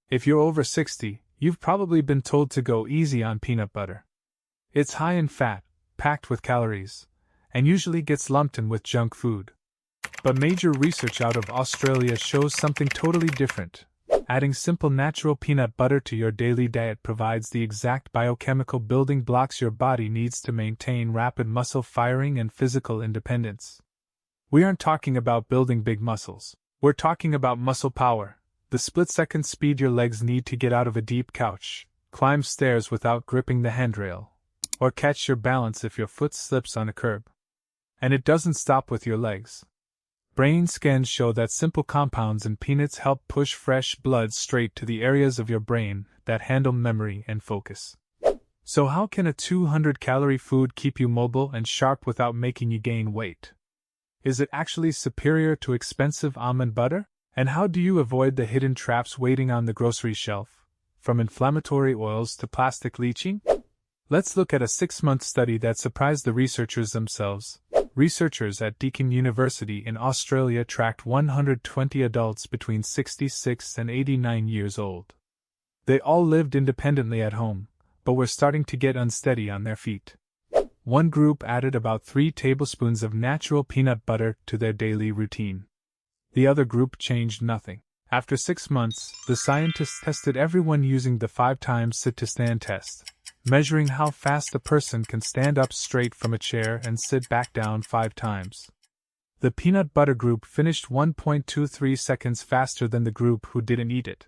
If you're over 60, you've probably been told to go easy on peanut butter. It's high in fat, packed with calories, and usually gets lumped in with junk food. But major research out of Australia shows something totally different. Adding simple natural peanut butter to your daily diet provides the exact biochemical building blocks your body needs to maintain rapid muscle firing and physical independence. We aren't talking about building big muscles. We're talking about muscle power, the split-second speed your legs need to get out of a deep couch, climb stairs without gripping the handrail, or catch your balance if your foot slips on a curb. And it doesn't stop with your legs. Brain scans show that simple compounds in peanuts help push fresh blood straight to the areas of your brain that handle memory and focus. So how can a 200-calorie food keep you mobile and sharp without making you gain weight? Is it actually superior to expensive almond butter? And how do you avoid the hidden traps waiting on the grocery shelf, from inflammatory oils to plastic leaching? Let's look at a 6-month study that surprised the researchers themselves. Researchers at Deakin University in Australia tracked 120 adults between 66 and 89 years old. They all lived independently at home, but were starting to get unsteady on their feet. One group added about 3 tablespoons of natural peanut butter to their daily routine. The other group changed nothing. After 6 months, the scientists tested everyone using the 5-time sit-to-stand test, measuring how fast a person can stand up straight from a chair and sit back down 5 times. The peanut butter group finished 1.23 seconds faster than the group who didn't eat it.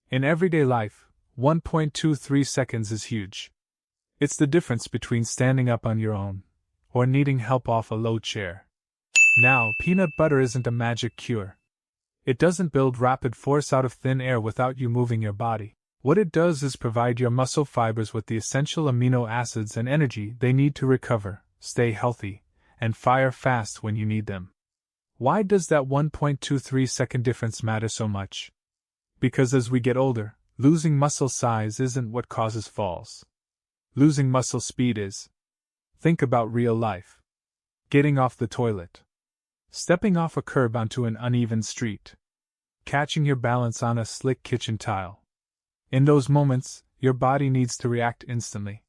In everyday life, 1.23 seconds is huge. It's the difference between standing up on your own or needing help off a low chair. Now, peanut butter isn't a magic cure. It doesn't build rapid force out of thin air without you moving your body. What it does is provide your muscle fibers with the essential amino acids and energy they need to recover, stay healthy, and fire fast when you need them. Why does that 1.23-second difference matter so much? Because as we get older, losing muscle size isn't what causes falls. Losing muscle speed is. Think about real life. Getting off the toilet. Stepping off a curb onto an uneven street. Catching your balance on a slick kitchen tile. In those moments, your body needs to react instantly.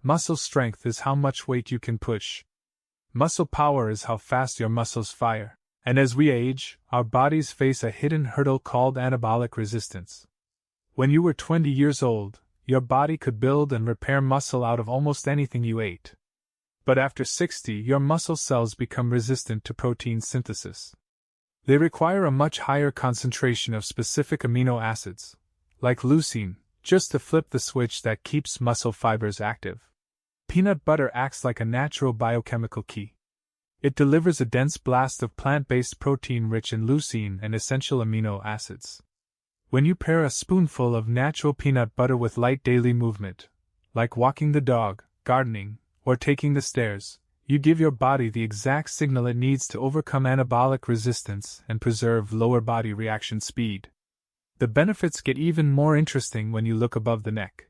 Muscle strength is how much weight you can push. Muscle power is how fast your muscles fire. And as we age, our bodies face a hidden hurdle called anabolic resistance. When you were 20 years old, your body could build and repair muscle out of almost anything you ate. But after 60, your muscle cells become resistant to protein synthesis. They require a much higher concentration of specific amino acids, like leucine, just to flip the switch that keeps muscle fibers active. Peanut butter acts like a natural biochemical key. It delivers a dense blast of plant-based protein rich in leucine and essential amino acids. When you pair a spoonful of natural peanut butter with light daily movement, like walking the dog, gardening, or taking the stairs, you give your body the exact signal it needs to overcome anabolic resistance and preserve lower body reaction speed. The benefits get even more interesting when you look above the neck.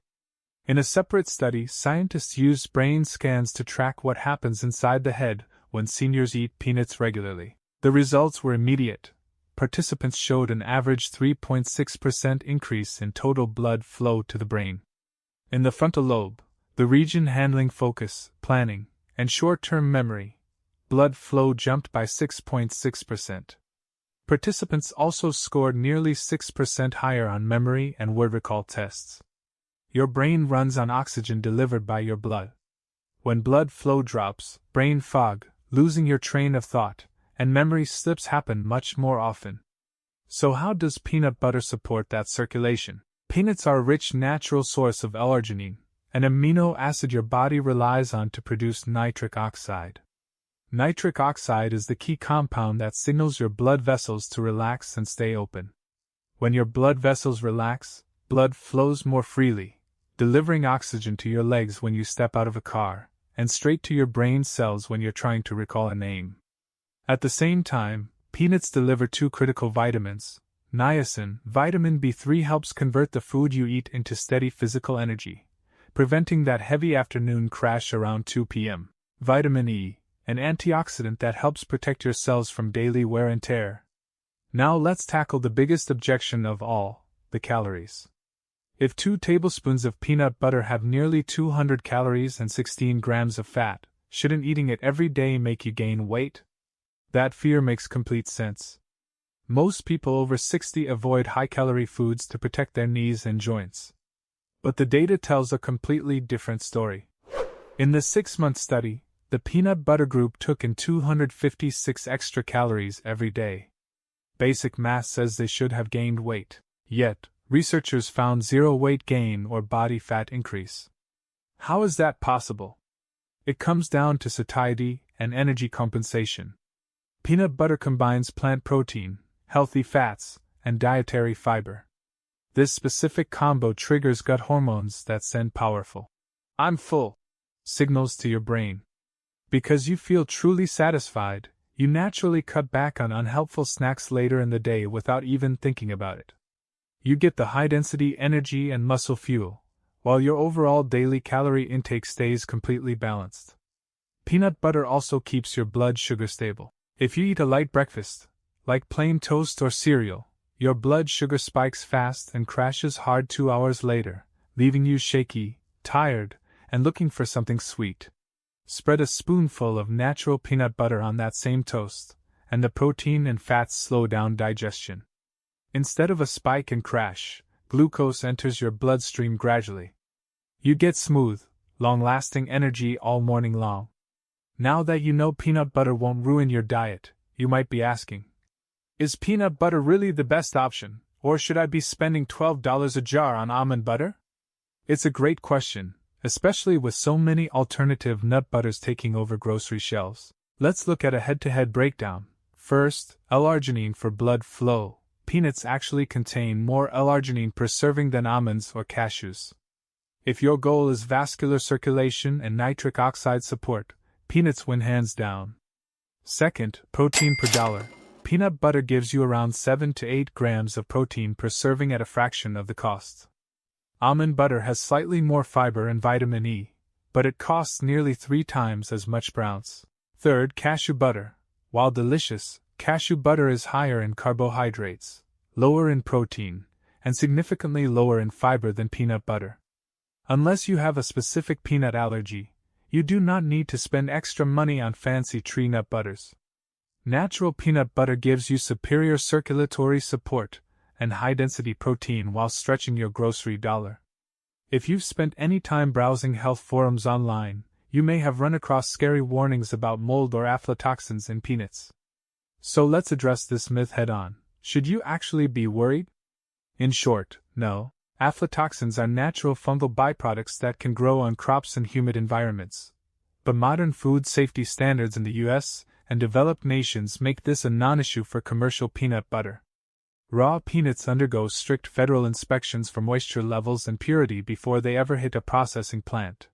In a separate study, scientists used brain scans to track what happens inside the head when seniors eat peanuts regularly. The results were immediate. Participants showed an average 3.6% increase in total blood flow to the brain. In the frontal lobe, the region handling focus, planning, and short-term memory, blood flow jumped by 6.6%. Participants also scored nearly 6% higher on memory and word recall tests. Your brain runs on oxygen delivered by your blood. When blood flow drops, brain fog, losing your train of thought, and memory slips happen much more often. So how does peanut butter support that circulation? Peanuts are a rich natural source of L-arginine, an amino acid your body relies on to produce nitric oxide. Nitric oxide is the key compound that signals your blood vessels to relax and stay open. When your blood vessels relax, blood flows more freely, delivering oxygen to your legs when you step out of a car, and straight to your brain cells when you're trying to recall a name. At the same time, peanuts deliver 2 critical vitamins. Niacin, vitamin B3, helps convert the food you eat into steady physical energy, preventing that heavy afternoon crash around 2 p.m. Vitamin E, an antioxidant that helps protect your cells from daily wear and tear. Now let's tackle the biggest objection of all. the calories. If 2 tablespoons of peanut butter have nearly 200 calories and 16 grams of fat, shouldn't eating it every day make you gain weight? That fear makes complete sense. Most people over 60 avoid high-calorie foods to protect their knees and joints. But the data tells a completely different story. In the 6-month study, the peanut butter group took in 256 extra calories every day. Basic math says they should have gained weight. Yet, researchers found zero weight gain or body fat increase. How is that possible? It comes down to satiety and energy compensation. Peanut butter combines plant protein, healthy fats, and dietary fiber. This specific combo triggers gut hormones that send powerful "I'm full" signals to your brain. Because you feel truly satisfied, you naturally cut back on unhelpful snacks later in the day without even thinking about it. You get the high-density energy and muscle fuel, while your overall daily calorie intake stays completely balanced. Peanut butter also keeps your blood sugar stable. If you eat a light breakfast, like plain toast or cereal, your blood sugar spikes fast and crashes hard 2 hours later, leaving you shaky, tired, and looking for something sweet. Spread a spoonful of natural peanut butter on that same toast, and the protein and fats slow down digestion. Instead of a spike and crash, glucose enters your bloodstream gradually. You get smooth, long-lasting energy all morning long. Now that you know peanut butter won't ruin your diet, you might be asking, is peanut butter really the best option, or should I be spending $12 a jar on almond butter? It's a great question, especially with so many alternative nut butters taking over grocery shelves. Let's look at a head-to-head breakdown. First, L-arginine for blood flow. Peanuts actually contain more L-arginine per serving than almonds or cashews. If your goal is vascular circulation and nitric oxide support, peanuts win hands down. Second, protein per dollar. Peanut butter gives you around 7 to 8 grams of protein per serving at a fraction of the cost. Almond butter has slightly more fiber and vitamin E, but it costs nearly 3 times as much per ounce. Third, cashew butter. While delicious, cashew butter is higher in carbohydrates, lower in protein, and significantly lower in fiber than peanut butter. Unless you have a specific peanut allergy, you do not need to spend extra money on fancy tree nut butters. Natural peanut butter gives you superior circulatory support and high-density protein while stretching your grocery dollar. If you've spent any time browsing health forums online, you may have run across scary warnings about mold or aflatoxins in peanuts. So let's address this myth head-on. Should you actually be worried? In short, no. Aflatoxins are natural fungal byproducts that can grow on crops in humid environments. But modern food safety standards in the US and developed nations make this a non-issue for commercial peanut butter. Raw peanuts undergo strict federal inspections for moisture levels and purity before they ever hit a processing plant.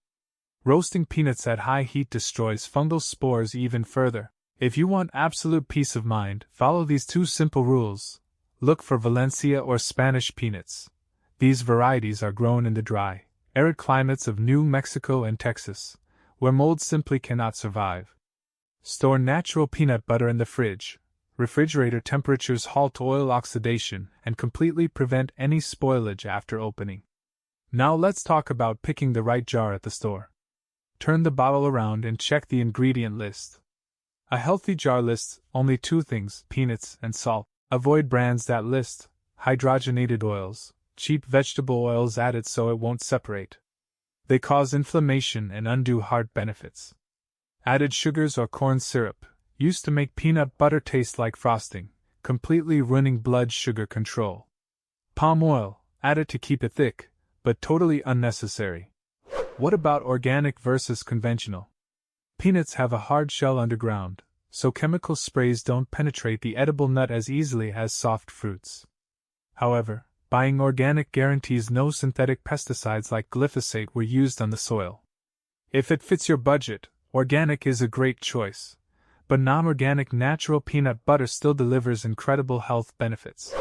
Roasting peanuts at high heat destroys fungal spores even further. If you want absolute peace of mind, follow these 2 simple rules. Look for Valencia or Spanish peanuts. These varieties are grown in the dry, arid climates of New Mexico and Texas, where mold simply cannot survive. Store natural peanut butter in the fridge. Refrigerator temperatures halt oil oxidation and completely prevent any spoilage after opening. Now let's talk about picking the right jar at the store. Turn the bottle around and check the ingredient list. A healthy jar lists only 2 things: peanuts and salt. Avoid brands that list hydrogenated oils, cheap vegetable oils added so it won't separate. They cause inflammation and undue heart benefits. Added sugars or corn syrup, used to make peanut butter taste like frosting, completely ruining blood sugar control. Palm oil, added to keep it thick, but totally unnecessary. What about organic versus conventional? Peanuts have a hard shell underground, so chemical sprays don't penetrate the edible nut as easily as soft fruits. However, buying organic guarantees no synthetic pesticides like glyphosate were used on the soil. If it fits your budget, organic is a great choice, but non-organic natural peanut butter still delivers incredible health benefits.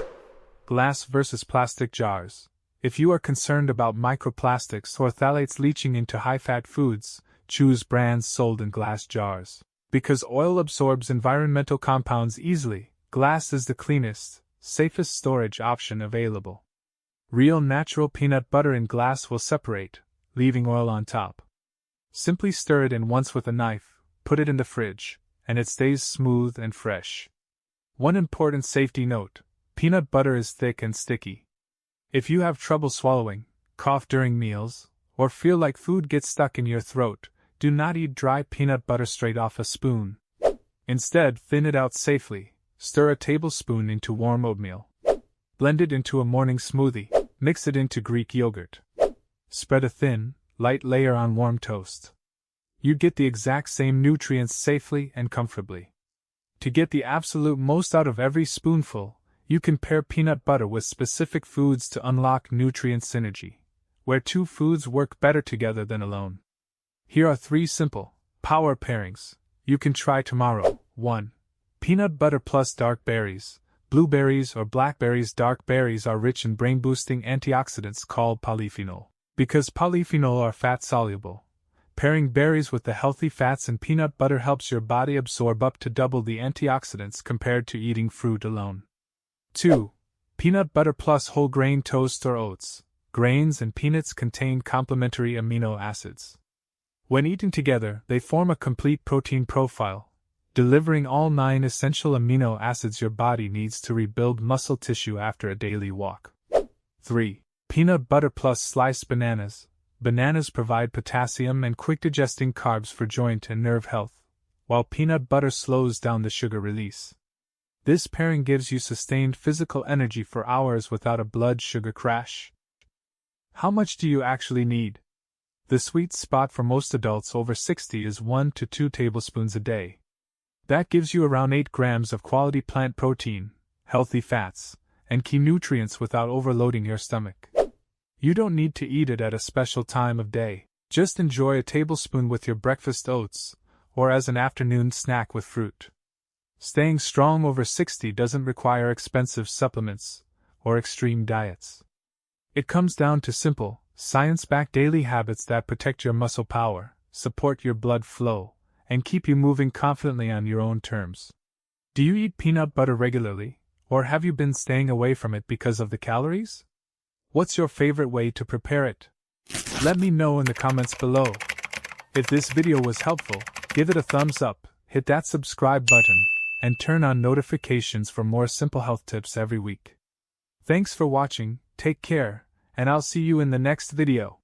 Glass versus plastic jars. If you are concerned about microplastics or phthalates leaching into high-fat foods, choose brands sold in glass jars. Because oil absorbs environmental compounds easily, glass is the cleanest, safest storage option available. Real natural peanut butter in glass will separate, leaving oil on top. Simply stir it in once with a knife, put it in the fridge, and it stays smooth and fresh. One important safety note: peanut butter is thick and sticky. If you have trouble swallowing, cough during meals, or feel like food gets stuck in your throat, do not eat dry peanut butter straight off a spoon. Instead, thin it out safely. Stir a tablespoon into warm oatmeal. Blend it into a morning smoothie. Mix it into Greek yogurt. Spread a thin, light layer on warm toast. You get the exact same nutrients safely and comfortably. To get the absolute most out of every spoonful, you can pair peanut butter with specific foods to unlock nutrient synergy, where two foods work better together than alone. Here are 3 simple, power pairings you can try tomorrow. 1. Peanut butter plus dark berries. Blueberries or blackberries. Dark berries are rich in brain-boosting antioxidants called polyphenol. Because polyphenol are fat-soluble, pairing berries with the healthy fats in peanut butter helps your body absorb up to double the antioxidants compared to eating fruit alone. 2. Peanut butter plus whole grain toast or oats. Grains and peanuts contain complementary amino acids. When eaten together, they form a complete protein profile, delivering all 9 essential amino acids your body needs to rebuild muscle tissue after a daily walk. 3. Peanut butter plus sliced bananas. Bananas provide potassium and quick-digesting carbs for joint and nerve health, while peanut butter slows down the sugar release. This pairing gives you sustained physical energy for hours without a blood sugar crash. How much do you actually need? The sweet spot for most adults over 60 is 1 to 2 tablespoons a day. That gives you around 8 grams of quality plant protein, healthy fats, and key nutrients without overloading your stomach. You don't need to eat it at a special time of day. Just enjoy a tablespoon with your breakfast oats, or as an afternoon snack with fruit. Staying strong over 60 doesn't require expensive supplements or extreme diets. It comes down to simple, science-backed daily habits that protect your muscle power, support your blood flow, and keep you moving confidently on your own terms. Do you eat peanut butter regularly, or have you been staying away from it because of the calories? What's your favorite way to prepare it? Let me know in the comments below. If this video was helpful, give it a thumbs up, hit that subscribe button, and turn on notifications for more simple health tips every week. Thanks for watching, take care, and I'll see you in the next video.